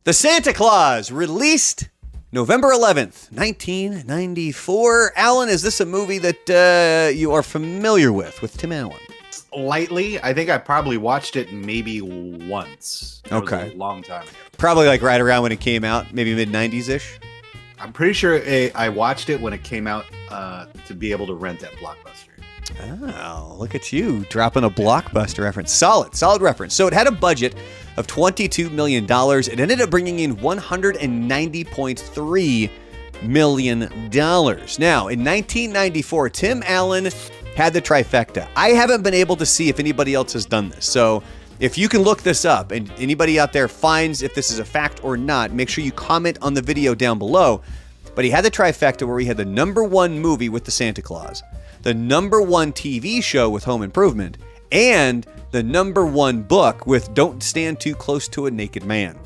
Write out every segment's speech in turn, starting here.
The Santa Claus, released November 11th, 1994. Alan, is this a movie that you are familiar with Tim Allen? Lightly. I think I probably watched it maybe once. It was a long time ago. Probably like right around when it came out, maybe mid-90s-ish? I'm pretty sure I watched it when it came out to be able to rent at Blockbuster. Oh, look at you dropping a Blockbuster reference. Solid reference. So it had a budget of $22 million. It ended up bringing in $190.3 million. Now, in 1994, Tim Allen had the trifecta. I haven't been able to see if anybody else has done this. So if you can look this up and anybody out there finds if this is a fact or not, make sure you comment on the video down below. But he had the trifecta where he had the #1 movie with the Santa Claus, the #1 TV show with Home Improvement, and the #1 book with Don't Stand Too Close to a Naked Man.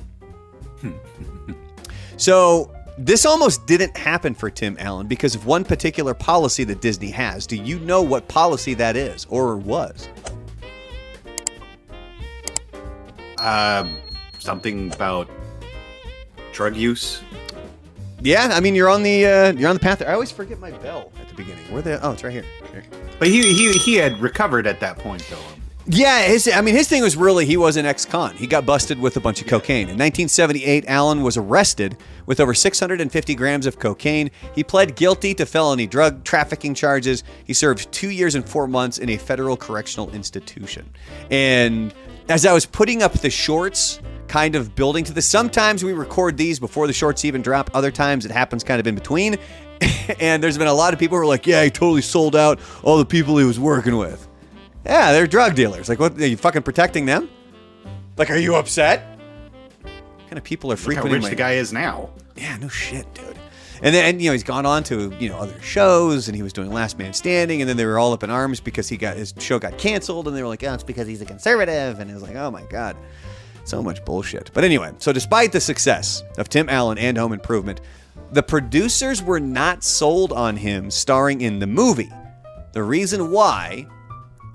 So this almost didn't happen for Tim Allen because of one particular policy that Disney has. Do you know what policy that is or was? Something about drug use. Yeah, I mean you're on the path there. I always forget my bell at the beginning. Oh, it's right here. But he had recovered at that point though. Yeah, his thing was really he was an ex-con. He got busted with a bunch of cocaine. In 1978, Allen was arrested with over 650 grams of cocaine. He pled guilty to felony drug trafficking charges. He served 2 years and 4 months in a federal correctional institution. And as I was putting up the shorts, kind of building to this, sometimes we record these before the shorts even drop. Other times it happens kind of in between. And there's been a lot of people who are like, yeah, he totally sold out all the people he was working with. Yeah, they're drug dealers. Like, what? Are you fucking protecting them? Like, are you upset? What kind of people are frequenting? Look how rich the guy is now. Yeah, no shit, dude. And then, he's gone on to, other shows, and he was doing Last Man Standing, and then they were all up in arms because his show got canceled, and they were like, oh, it's because he's a conservative, and it was like, oh my God, so much bullshit. But anyway, so despite the success of Tim Allen and Home Improvement, the producers were not sold on him starring in the movie. The reason why,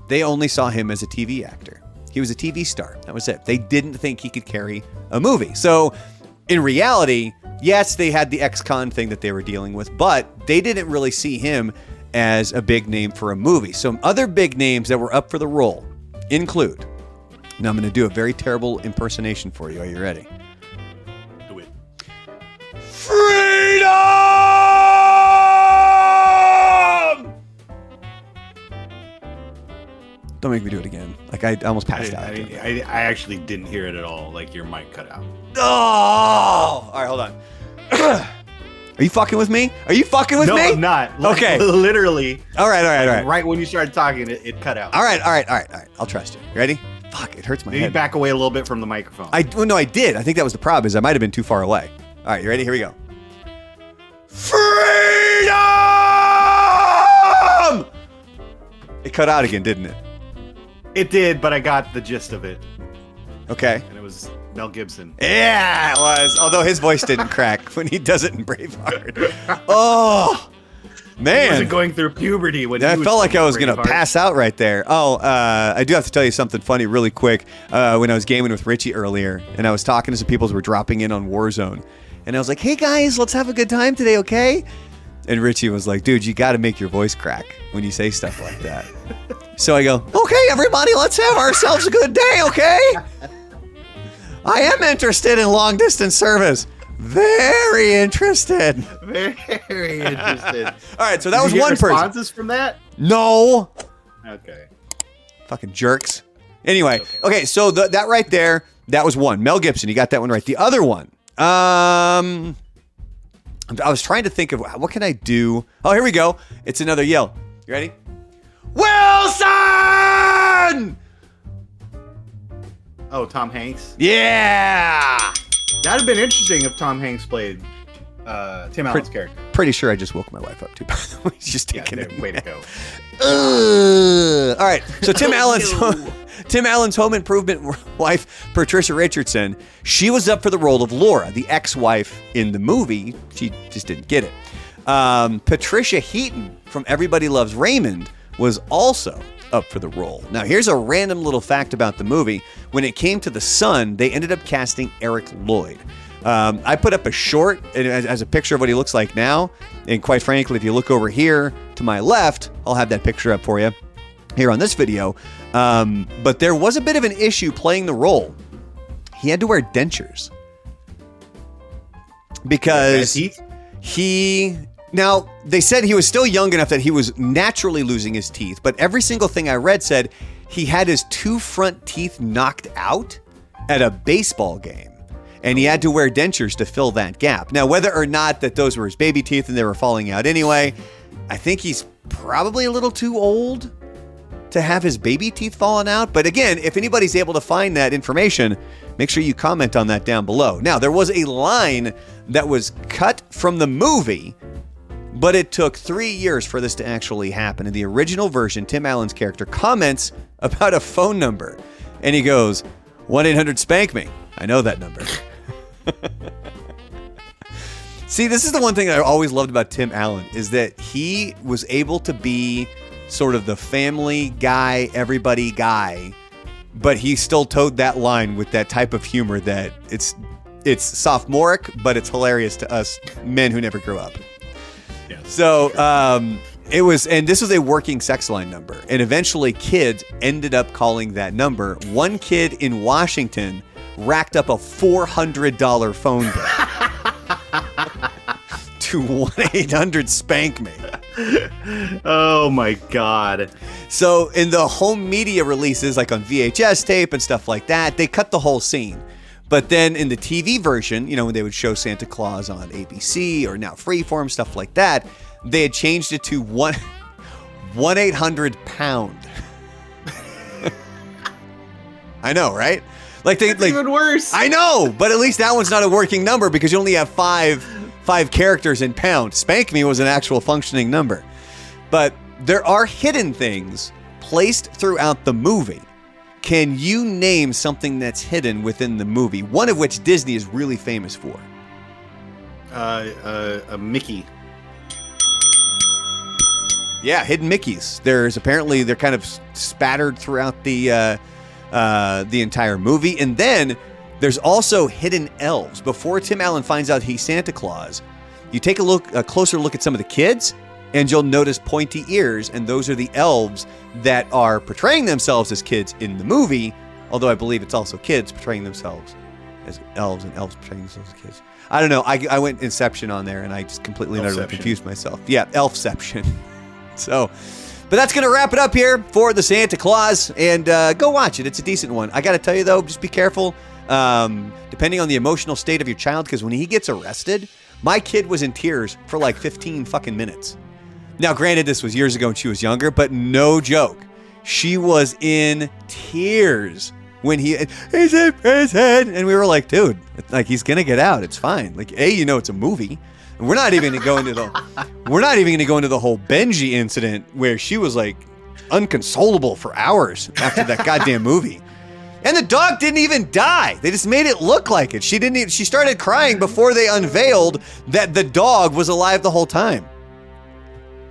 they only saw him as a TV actor. He was a TV star. That was it. They didn't think he could carry a movie. So in reality, yes, they had the ex-con thing that they were dealing with, but they didn't really see him as a big name for a movie. Some other big names that were up for the role include, now I'm going to do a very terrible impersonation for you. Are you ready? Do it. Freedom! Don't make me do it again. Like, I almost passed out. I actually didn't hear it at all. Like, your mic cut out. Oh! All right, hold on. Are you fucking with me? Are you fucking with me? No, I'm not. Okay. Literally. All right. Right when you started talking, it cut out. All right. I'll trust you. You ready? Fuck, it hurts my head. Maybe back away a little bit from the microphone. No, I did. I think that was the problem, is I might have been too far away. All right, you ready? Here we go. Freedom! It cut out again, didn't it? It did, but I got the gist of it. Okay. And it was Mel Gibson. Yeah, it was. Although his voice didn't crack when he does it in Braveheart. Oh, man. He wasn't going through puberty when he I was felt like I was going to pass out right there. Oh, I do have to tell you something funny really quick. When I was gaming with Richie earlier, and I was talking to some people who were dropping in on Warzone, and I was like, hey, guys, let's have a good time today, okay? And Richie was like, dude, you got to make your voice crack when you say stuff like that. So I go, okay, everybody, let's have ourselves a good day, okay? I am interested in long distance service. Very interested. Very interested. All right, so that was Did you one get person. responses from that? No. Okay. Fucking jerks. Anyway, okay, so that right there, that was one. Mel Gibson, you got that one right. The other one, I was trying to think of, what can I do? Oh, here we go. It's another yell. You ready? Wilson! Oh, Tom Hanks? Yeah! That'd have been interesting if Tom Hanks played Tim Allen's character. Pretty sure I just woke my wife up too, by the way. She's just taking it. Way to go. All right, so Tim Allen's Home Improvement wife, Patricia Richardson, she was up for the role of Laura, the ex-wife in the movie. She just didn't get it. Patricia Heaton from Everybody Loves Raymond was also up for the role. Now, here's a random little fact about the movie. When it came to the son, they ended up casting Eric Lloyd. I put up a short as a picture of what he looks like now. And quite frankly, if you look over here to my left, I'll have that picture up for you here on this video. But there was a bit of an issue playing the role. He had to wear dentures. Because now, they said he was still young enough that he was naturally losing his teeth, but every single thing I read said he had his 2 front teeth knocked out at a baseball game, and he had to wear dentures to fill that gap. Now, whether or not that those were his baby teeth and they were falling out anyway, I think he's probably a little too old to have his baby teeth falling out. But again, if anybody's able to find that information, make sure you comment on that down below. Now, there was a line that was cut from the movie, but it took 3 years for this to actually happen. In the original version, Tim Allen's character comments about a phone number, and he goes, 1-800-SPANK-ME. I know that number. See, this is the one thing I always loved about Tim Allen, is that he was able to be sort of the family guy, everybody guy, but he still towed that line with that type of humor that it's sophomoric, but it's hilarious to us men who never grew up. Yeah. So it was, and this was a working sex line number, and eventually kids ended up calling that number. One kid in Washington racked up a $400 phone bill to 1-800-SPANK-ME. Oh my God. So in the home media releases, like on VHS tape and stuff like that, they cut the whole scene. But then in the TV version, when they would show Santa Claus on ABC or now Freeform, stuff like that, they had changed it to 1-800-POUND. I know, right? That's even worse. I know, but at least that one's not a working number because you only have five characters in pound. Spank Me was an actual functioning number. But there are hidden things placed throughout the movie. Can you name something that's hidden within the movie? One of which Disney is really famous for. A Mickey. Yeah, hidden Mickeys. They're kind of spattered throughout the entire movie. And then there's also hidden elves. Before Tim Allen finds out he's Santa Claus, you take a closer look at some of the kids, and you'll notice pointy ears, and those are the elves that are portraying themselves as kids in the movie, although I believe it's also kids portraying themselves as elves and elves portraying themselves as kids. I don't know. I went Inception on there, and I just completely and utterly confused myself. Yeah, Elfception. So, but that's going to wrap it up here for the Santa Claus, and go watch it. It's a decent one. I got to tell you, though, just be careful, depending on the emotional state of your child, because when he gets arrested, my kid was in tears for like 15 fucking minutes. Now, granted, this was years ago and she was younger, but no joke. She was in tears when he's in prison. And we were like, dude, he's going to get out. It's fine. It's a movie. And we're not even going to go into the whole Benji incident where she was unconsolable for hours after that goddamn movie. And the dog didn't even die. They just made it look like it. She started crying before they unveiled that the dog was alive the whole time.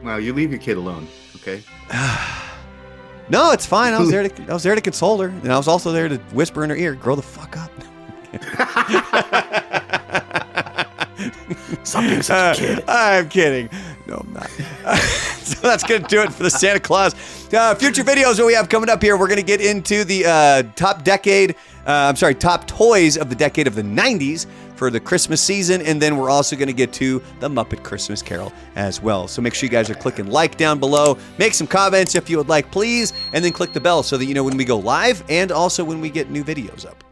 Wow, you leave your kid alone, okay? No, it's fine. I was there to console her, and I was also there to whisper in her ear, "Grow the fuck up." Stop being such a kid. I'm kidding. No, I'm not. So that's going to do it for the Santa Claus. Future videos that we have coming up here, we're going to get into the top toys of the decade of the 90s for the Christmas season, and then we're also going to get to the Muppet Christmas Carol as well. So make sure you guys are clicking like down below. Make some comments if you would like, please, and then click the bell so that you know when we go live and also when we get new videos up.